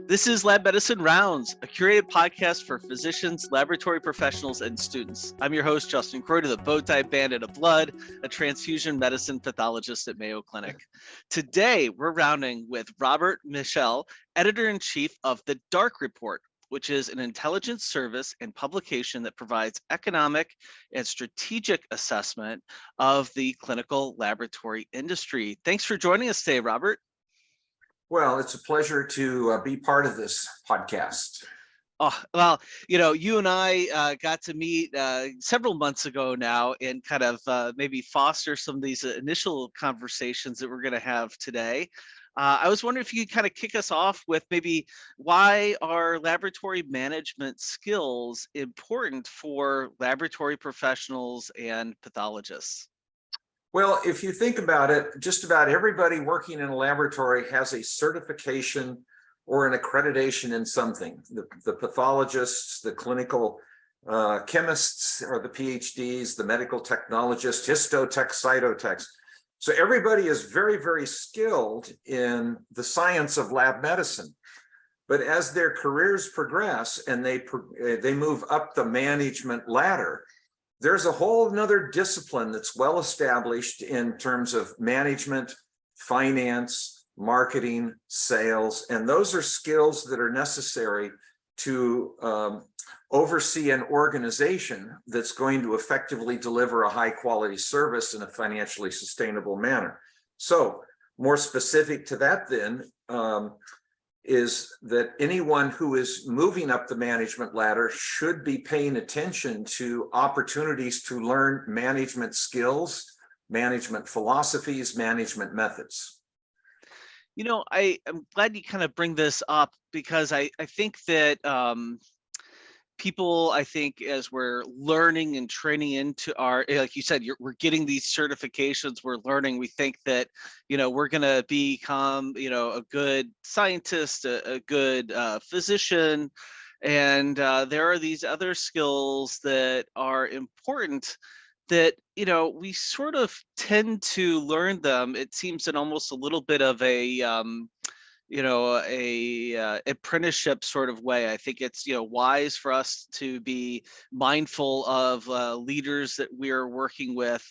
This is Lab Medicine Rounds, a curated podcast for physicians, laboratory professionals, and students. I'm your host, Justin Kreuter, the bowtie bandit of blood, a transfusion medicine pathologist at Mayo Clinic. Today, we're rounding with Robert Michel, editor-in-chief of The Dark Report, which is an intelligence service and publication that provides economic and strategic assessment of the clinical laboratory industry. Thanks for joining us today, Robert. Well, it's a pleasure to be part of this podcast. Oh, well, you and I got to meet several months ago now and kind of maybe foster some of these initial conversations that we're going to have today. I was wondering if you could kind of kick us off with maybe why are laboratory management skills important for laboratory professionals and pathologists? Well, if you think about it, just about everybody working in a laboratory has a certification or an accreditation in something. The pathologists, the clinical chemists, or the PhDs, the medical technologists, histotechs, cytotechs. So everybody is very, very skilled in the science of lab medicine. But as their careers progress and they move up the management ladder, there's a whole nother discipline that's well established in terms of management, finance, marketing, sales, and those are skills that are necessary to oversee an organization that's going to effectively deliver a high quality service in a financially sustainable manner. So more specific to that then, is that anyone who is moving up the management ladder should be paying attention to opportunities to learn management skills, management philosophies, management methods. I'm glad you kind of bring this up because I think that people, as we're learning and training into our, like you said, we're getting these certifications, we're learning, we think that, we're going to become, a good scientist, a good physician. And there are these other skills that are important that, we sort of tend to learn them. It seems in almost a little bit of a, apprenticeship sort of way. I think it's wise for us to be mindful of leaders that we're working with.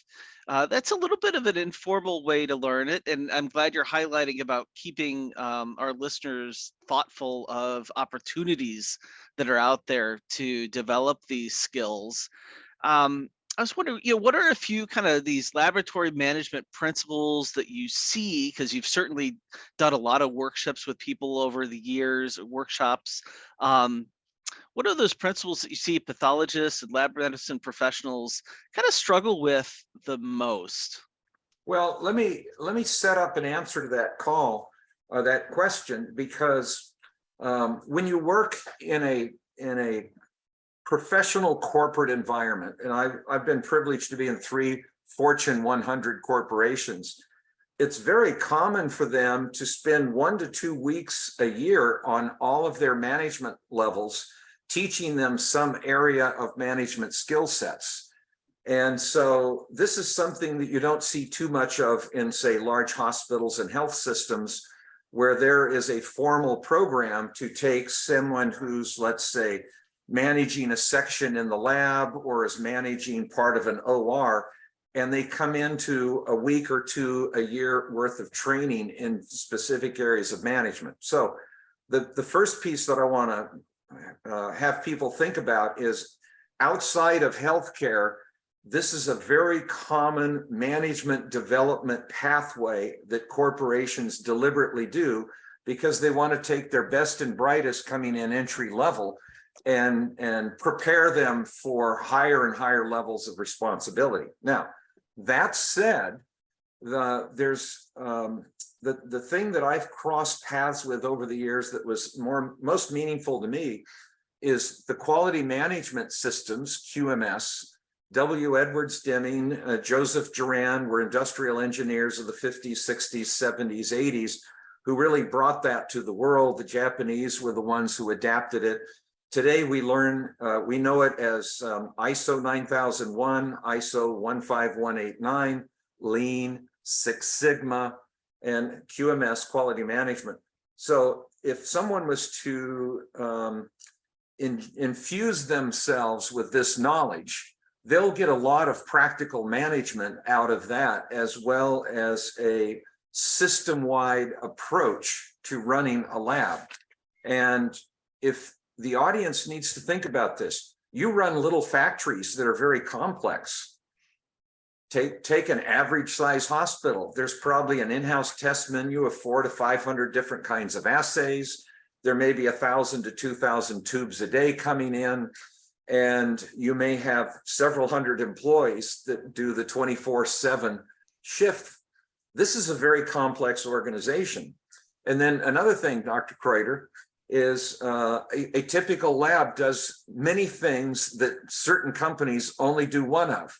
That's a little bit of an informal way to learn it, and I'm glad you're highlighting about keeping our listeners thoughtful of opportunities that are out there to develop these skills. I was wondering, what are a few kind of these laboratory management principles that you see, because you've certainly done a lot of workshops with people over the years, workshops. What are those principles that you see pathologists and lab medicine professionals kind of struggle with the most? Well, let me set up an answer to that question, because when you work in a professional corporate environment, and I've been privileged to be in 3 Fortune 100 corporations, it's very common for them to spend 1 to 2 weeks a year on all of their management levels, teaching them some area of management skill sets. And so this is something that you don't see too much of in, say, large hospitals and health systems, where there is a formal program to take someone who's, let's say, managing a section in the lab or is managing part of an OR, and they come into a week or 2 a year worth of training in specific areas of management. So the first piece that I want to have people think about is, outside of healthcare, this is a very common management development pathway that corporations deliberately do, because they want to take their best and brightest coming in entry level and prepare them for higher and higher levels of responsibility. Now, that said, there's the thing that I've crossed paths with over the years that was most meaningful to me is the quality management systems, QMS. W. Edwards Deming, Joseph Duran were industrial engineers of the 50s, 60s, 70s, 80s, who really brought that to the world. The Japanese were the ones who adapted it. Today, we know it as ISO 9001, ISO 15189, Lean, Six Sigma, and QMS, quality management. So if someone was to infuse themselves with this knowledge, they'll get a lot of practical management out of that, as well as a system-wide approach to running a lab. And if the audience needs to think about this, you run little factories that are very complex. Take an average size hospital. There's probably an in-house test menu of 400 to 500 different kinds of assays. There may be 1,000 to 2,000 tubes a day coming in, and you may have several hundred employees that do the 24/7 shift. This is a very complex organization. And then another thing, Dr. Kreuter, is a typical lab does many things that certain companies only do one of.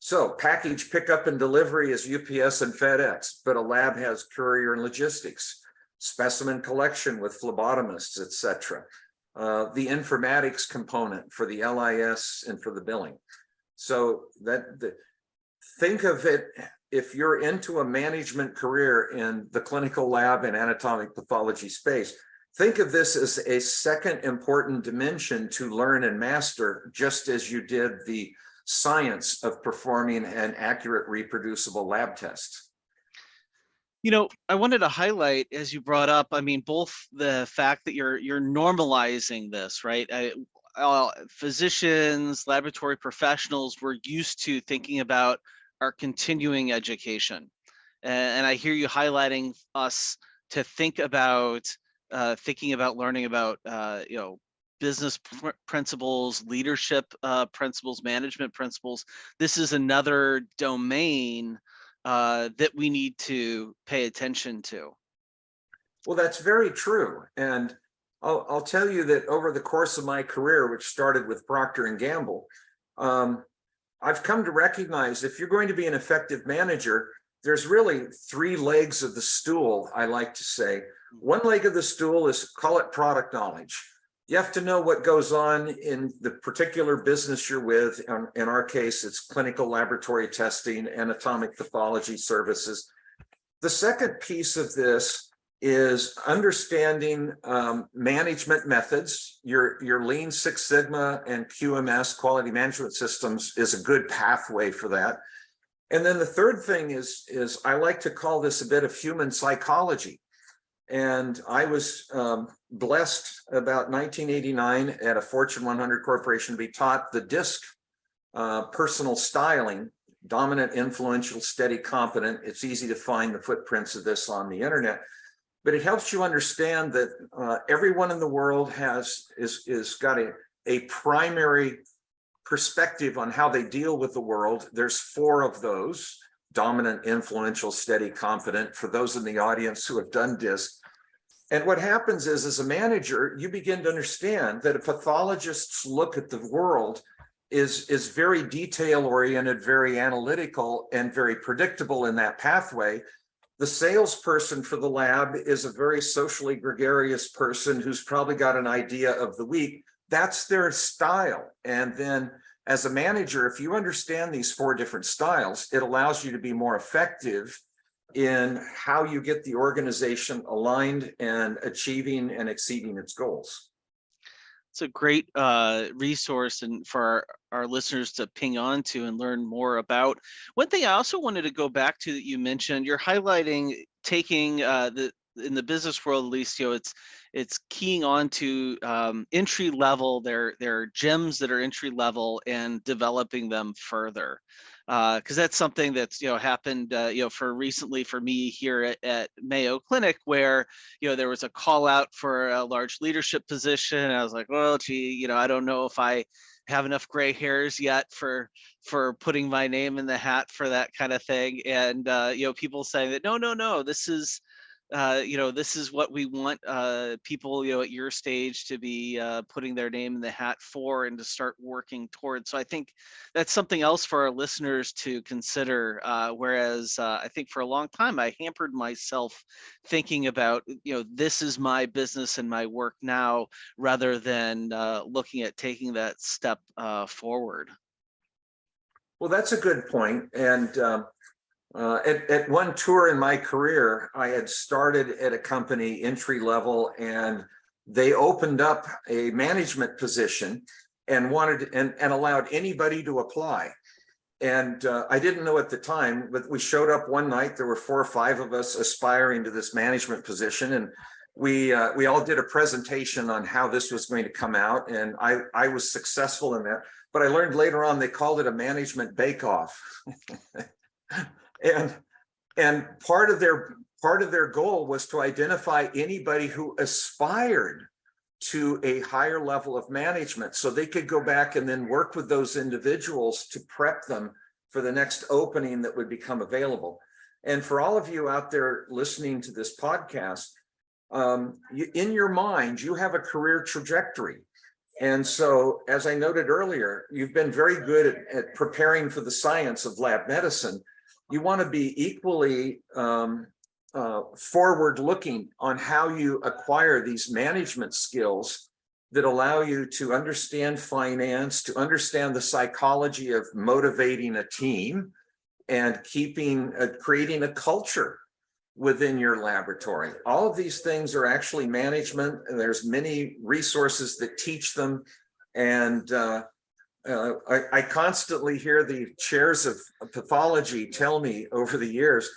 So package pickup and delivery is UPS and FedEx, but a lab has courier and logistics, specimen collection with phlebotomists, etc. The informatics component for the LIS and for the billing. So think of it, if you're into a management career in the clinical lab and anatomic pathology space, think of this as a second important dimension to learn and master, just as you did the science of performing an accurate, reproducible lab test. You know, I wanted to highlight, as you brought up, I mean, both the fact that you're normalizing this, right? Physicians, laboratory professionals, we're used to thinking about our continuing education, and I hear you highlighting us to think about learning about you know, business principles, leadership principles, management principles. This is another domain that we need to pay attention to. Well, that's very true. And I'll tell you that over the course of my career, which started with Procter and Gamble, I've come to recognize if you're going to be an effective manager, there's really three legs of the stool, I like to say. One leg of the stool is, call it product knowledge. You have to know what goes on in the particular business you're with. In our case, it's clinical laboratory testing, anatomic pathology services. The second piece of this is understanding management methods. Your Lean Six Sigma and QMS, quality management systems, is a good pathway for that. And then the third thing is I like to call this a bit of human psychology. And I was blessed about 1989 at a Fortune 100 corporation to be taught the DISC personal styling: dominant, influential, steady, competent. It's easy to find the footprints of this on the internet, but it helps you understand that everyone in the world is got a primary perspective on how they deal with the world. There's four of those: dominant, influential, steady, confident, for those in the audience who have done DISC. And what happens is, as a manager, you begin to understand that a pathologist's look at the world is very detail-oriented, very analytical, and very predictable in that pathway. The salesperson for the lab is a very socially gregarious person who's probably got an idea of the week. That's their style. And then as a manager, if you understand these four different styles, it allows you to be more effective in how you get the organization aligned and achieving and exceeding its goals. It's a great resource and for our listeners to ping on to and learn more about. One thing I also wanted to go back to that you mentioned, you're highlighting taking in the business world, at least, you know, it's keying on to entry level, their gems that are entry level, and developing them further. Because that's something that's, you know, happened, you know, for recently for me here at Mayo Clinic, where, you know, there was a call out for a large leadership position. I was like, well, gee, you know, I don't know if I have enough gray hairs yet for putting my name in the hat for that kind of thing. And you know, people saying that no, this is you know, this is what we want people, you know, at your stage to be putting their name in the hat for and to start working towards. So I think that's something else for our listeners to consider. Whereas I think for a long time, I hampered myself thinking about, you know, this is my business and my work now, rather than looking at taking that step forward. Well, that's a good point. And At one tour in my career, I had started at a company entry level, and they opened up a management position and wanted and allowed anybody to apply. And I didn't know at the time, but we showed up one night. There were 4 or 5 of us aspiring to this management position, and we all did a presentation on how this was going to come out, and I was successful in that. But I learned later on they called it a management bake-off. And part of their goal was to identify anybody who aspired to a higher level of management, so they could go back and then work with those individuals to prep them for the next opening that would become available. And for all of you out there listening to this podcast, in your mind, you have a career trajectory. And so, as I noted earlier, you've been very good at preparing for the science of lab medicine. You want to be equally forward-looking on how you acquire these management skills that allow you to understand finance, to understand the psychology of motivating a team, and creating a culture within your laboratory. All of these things are actually management, and there's many resources that teach them. And I constantly hear the chairs of pathology tell me over the years,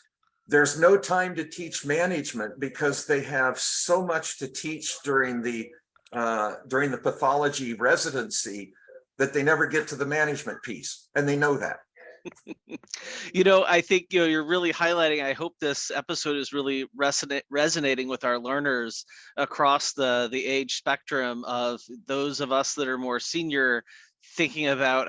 there's no time to teach management because they have so much to teach during the pathology residency that they never get to the management piece, and they know that. I think you're really highlighting. I hope this episode is really resonating with our learners across the age spectrum of those of us that are more senior, thinking about,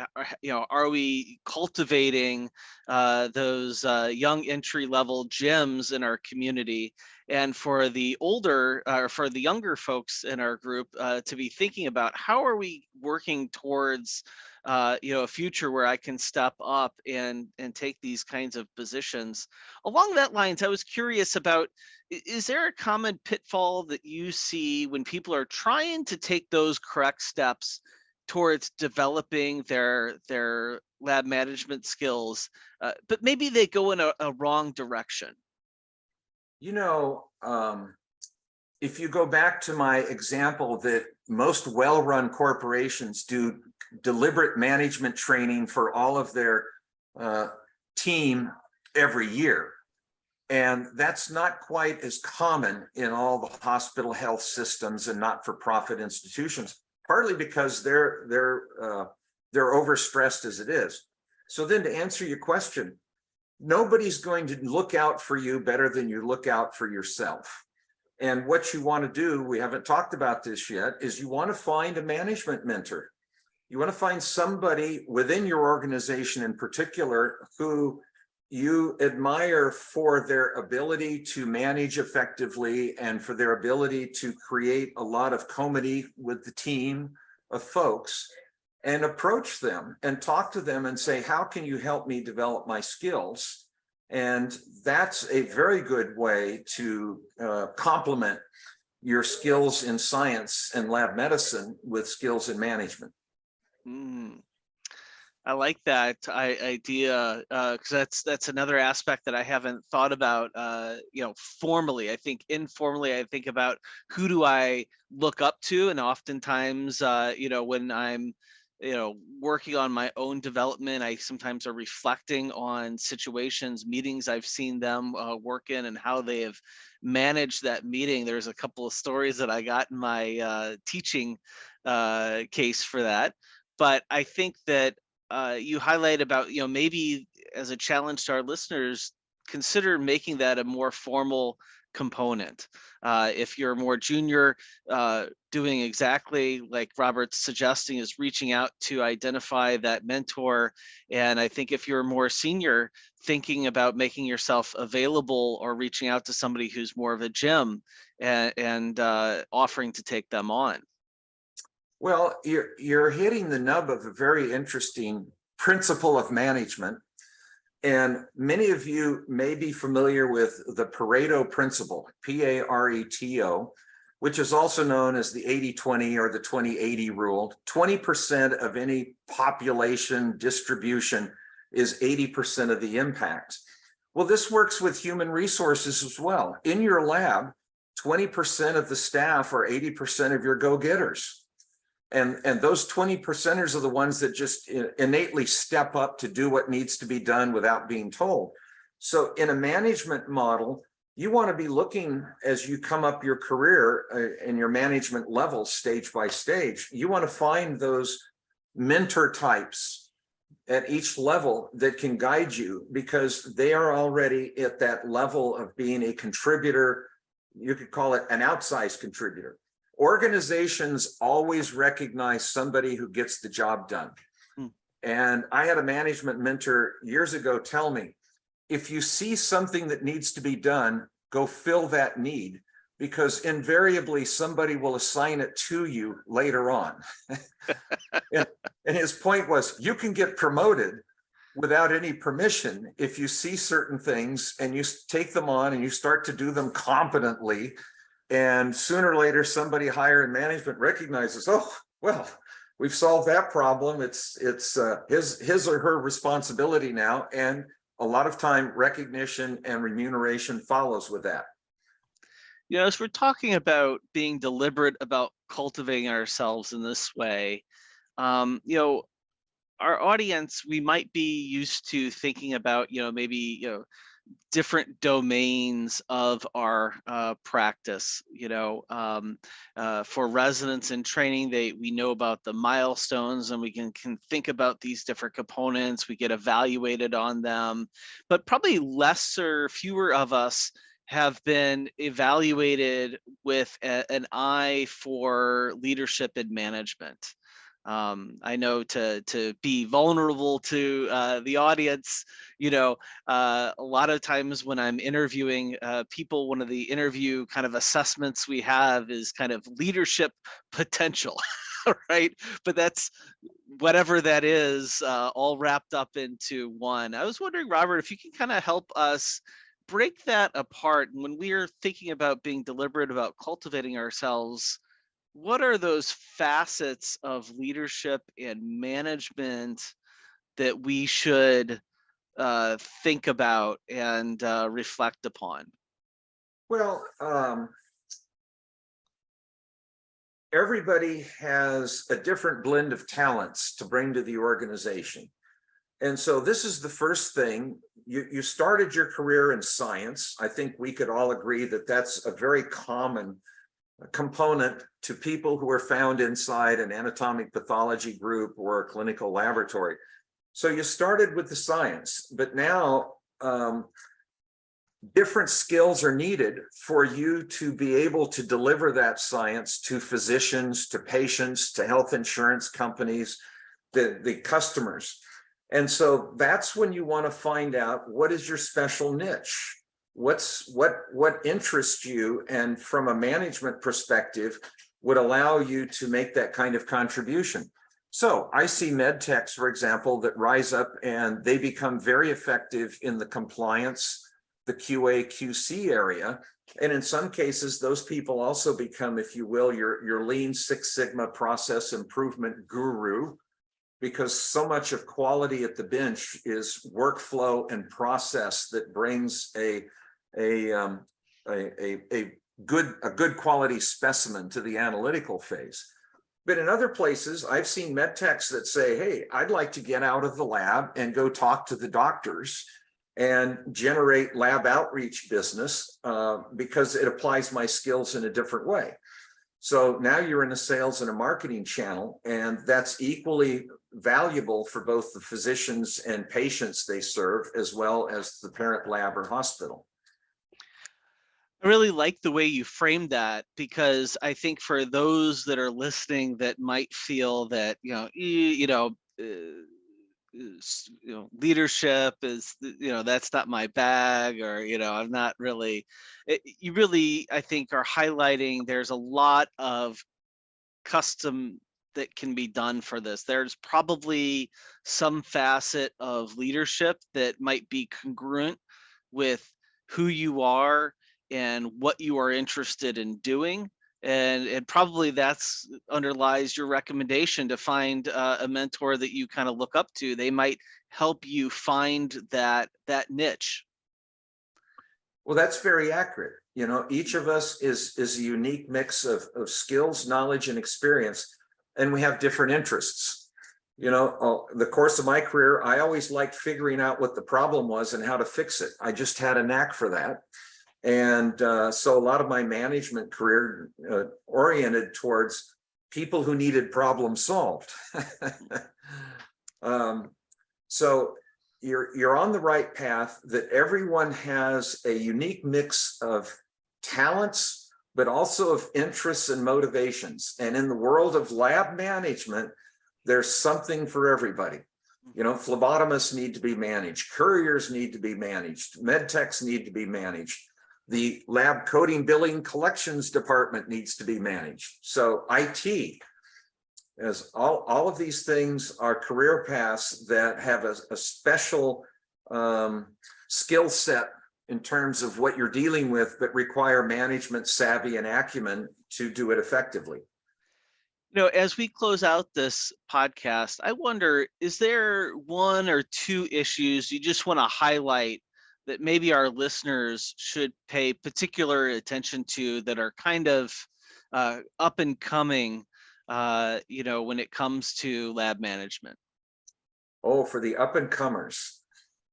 are we cultivating those young entry level gems in our community? And for the for the younger folks in our group to be thinking about, how are we working towards a future where I can step up and take these kinds of positions. Along that lines, I was curious about, is there a common pitfall that you see when people are trying to take those correct steps towards developing their lab management skills, but maybe they go in a wrong direction? If you go back to my example that most well-run corporations do deliberate management training for all of their team every year. And that's not quite as common in all the hospital health systems and not-for-profit institutions, partly because they're overstressed as it is. So then, to answer your question, nobody's going to look out for you better than you look out for yourself. And what you want to do, we haven't talked about this yet, is you want to find a management mentor. You want to find somebody within your organization in particular who you admire for their ability to manage effectively and for their ability to create a lot of comity with the team of folks, and approach them and talk to them and say, how can you help me develop my skills? And that's a very good way to complement your skills in science and lab medicine with skills in management. I like that idea, because that's another aspect that I haven't thought about, formally. I think informally, I think about, who do I look up to? And oftentimes, when I'm, working on my own development, I sometimes are reflecting on situations, meetings I've seen them work in, and how they have managed that meeting. There's a couple of stories that I got in my teaching case for that. But I think that you highlight about, maybe as a challenge to our listeners, consider making that a more formal component. If you're more junior, doing exactly like Robert's suggesting, is reaching out to identify that mentor. And I think if you're more senior, thinking about making yourself available or reaching out to somebody who's more of a gem, and offering to take them on. Well, you're hitting the nub of a very interesting principle of management. And many of you may be familiar with the Pareto principle, Pareto, which is also known as the 80-20 or the 20-80 rule. 20% of any population distribution is 80% of the impact. Well, this works with human resources as well. In your lab, 20% of the staff are 80% of your go-getters. And those 20%ers are the ones that just innately step up to do what needs to be done without being told. So in a management model, you want to be looking as you come up your career in your management level, stage by stage, you want to find those mentor types at each level that can guide you, because they are already at that level of being a contributor. You could call it an outsized contributor. Organizations always recognize somebody who gets the job done. And I had a management mentor years ago tell me, if you see something that needs to be done, go fill that need, because invariably somebody will assign it to you later on. And his point was, you can get promoted without any permission if you see certain things and you take them on and you start to do them competently. And sooner or later, somebody higher in management recognizes, oh, well, we've solved that problem. It's his or her responsibility now. And a lot of time, recognition and remuneration follows with that. You know, as we're talking about being deliberate about cultivating ourselves in this way, you know, our audience, we might be used to thinking about, you know, maybe, you know, different domains of our practice. You know, for residents in training, we know about the milestones, and we can think about these different components. We get evaluated on them, but probably fewer of us have been evaluated with an eye for leadership and management. I know to be vulnerable to the audience, you know, a lot of times when I'm interviewing people, one of the interview kind of assessments we have is kind of leadership potential, right? But that's whatever that is, all wrapped up into one. I was wondering, Robert, if you can kind of help us break that apart. And when we are thinking about being deliberate about cultivating ourselves, what are those facets of leadership and management that we should think about and reflect upon? Well, everybody has a different blend of talents to bring to the organization. And so this is the first thing. You started your career in science. I think we could all agree that that's a very common component to people who are found inside an anatomic pathology group or a clinical laboratory. So you started with the science, but now different skills are needed for you to be able to deliver that science to physicians, to patients, to health insurance companies, the customers. And so that's when you want to find out, what is your special niche? What interests you, and from a management perspective would allow you to make that kind of contribution. So I see med techs, for example, that rise up and they become very effective in the compliance, the QA QC area. And in some cases, those people also become, if you will, your Lean Six Sigma process improvement guru, because so much of quality at the bench is workflow and process that brings a good quality specimen to the analytical phase. But in other places, I've seen med techs that say, hey, I'd like to get out of the lab and go talk to the doctors and generate lab outreach business because it applies my skills in a different way. So now you're in a sales and a marketing channel, and that's equally valuable for both the physicians and patients they serve, as well as the parent lab or hospital. I really like the way you framed that, because I think for those that are listening that might feel that, leadership is, that's not my bag, or, I'm not really, you really, I think, are highlighting there's a lot of custom that can be done for this. There's probably some facet of leadership that might be congruent with who you are and what you are interested in doing. And probably that's underlies your recommendation to find a mentor that you kind of look up to. They might help you find that niche. Well, that's very accurate. You know, each of us is a unique mix of skills, knowledge, and experience, and we have different interests. You know, the course of my career, I always liked figuring out what the problem was and how to fix it. I just had a knack for that. And so a lot of my management career oriented towards people who needed problems solved. So you're on the right path, that everyone has a unique mix of talents, but also of interests and motivations. And in the world of lab management, there's something for everybody. You know, phlebotomists need to be managed, couriers need to be managed, med techs need to be managed. The lab coding, billing, collections department needs to be managed. So IT, as all of these things are career paths that have a special skill set in terms of what you're dealing with, but require management savvy and acumen to do it effectively. You know, as we close out this podcast, I wonder, is there one or two issues you just want to highlight that maybe our listeners should pay particular attention to, that are kind of up and coming, you know, when it comes to lab management? Oh, for the up and comers,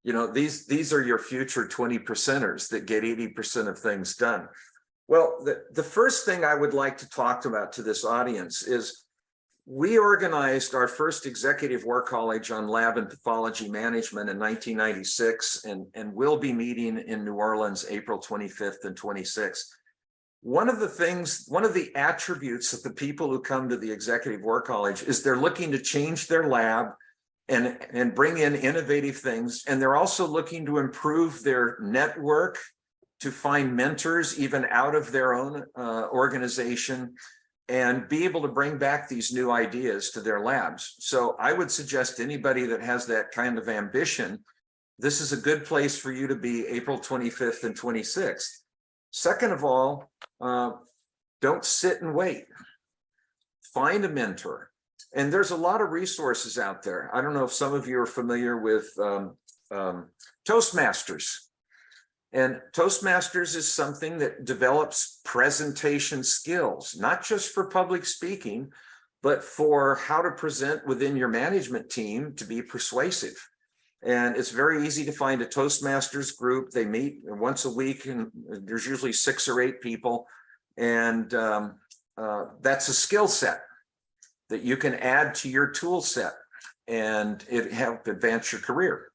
you know, these are your future 20%ers that get 80% of things done. Well, the first thing I would like to talk about to this audience is, we organized our first executive work college on lab and pathology management in 1996, and we'll be meeting in New Orleans April 25th and 26th. One of the attributes of the people who come to the executive work college is they're looking to change their lab and bring in innovative things. And they're also looking to improve their network, to find mentors even out of their own organization, and be able to bring back these new ideas to their labs. So I would suggest anybody that has that kind of ambition, this is a good place for you to be April 25th and 26th. Second of all, don't sit and wait. Find a mentor. And there's a lot of resources out there. I don't know if some of you are familiar with Toastmasters. And Toastmasters is something that develops presentation skills, not just for public speaking, but for how to present within your management team to be persuasive. And it's very easy to find a Toastmasters group. They meet once a week, and there's usually 6 or 8 people. And that's a skill set that you can add to your tool set, and it help advance your career.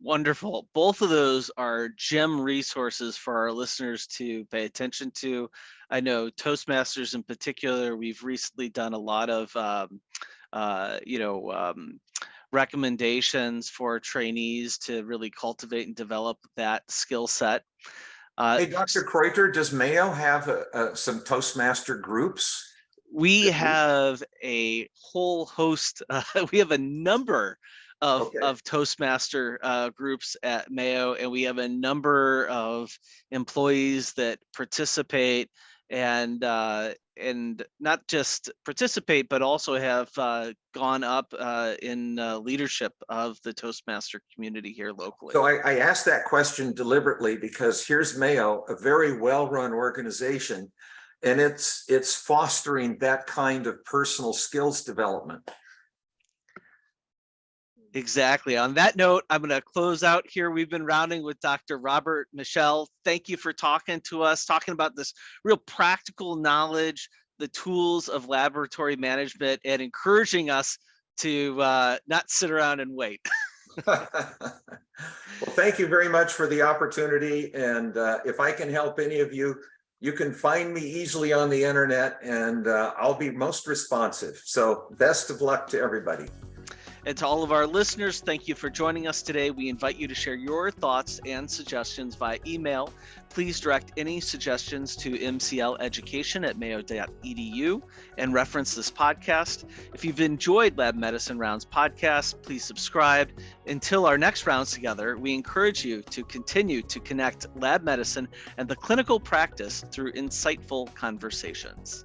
Wonderful. Both of those are gem resources for our listeners to pay attention to. I know Toastmasters in particular, we've recently done a lot of, recommendations for trainees to really cultivate and develop that skill set. Hey, Dr. Kreuter, does Mayo have some Toastmaster groups? We have a whole host, we have a number of Toastmaster groups at Mayo, and we have a number of employees that participate, and not just participate, but also have gone up in leadership of the Toastmaster community here locally. So I asked that question deliberately because here's Mayo, a very well-run organization, and it's fostering that kind of personal skills development. Exactly. On that note, I'm going to close out here. We've been rounding with Dr. Robert Michel. Thank you for talking to us, talking about this real practical knowledge, the tools of laboratory management, and encouraging us to not sit around and wait. Well, thank you very much for the opportunity. And if I can help any of you, you can find me easily on the internet, and I'll be most responsive. So best of luck to everybody. And to all of our listeners, thank you for joining us today. We invite you to share your thoughts and suggestions via email. Please direct any suggestions to mcleducation@mayo.edu and reference this podcast. If you've enjoyed Lab Medicine Rounds podcast, please subscribe. Until our next rounds together, we encourage you to continue to connect lab medicine and the clinical practice through insightful conversations.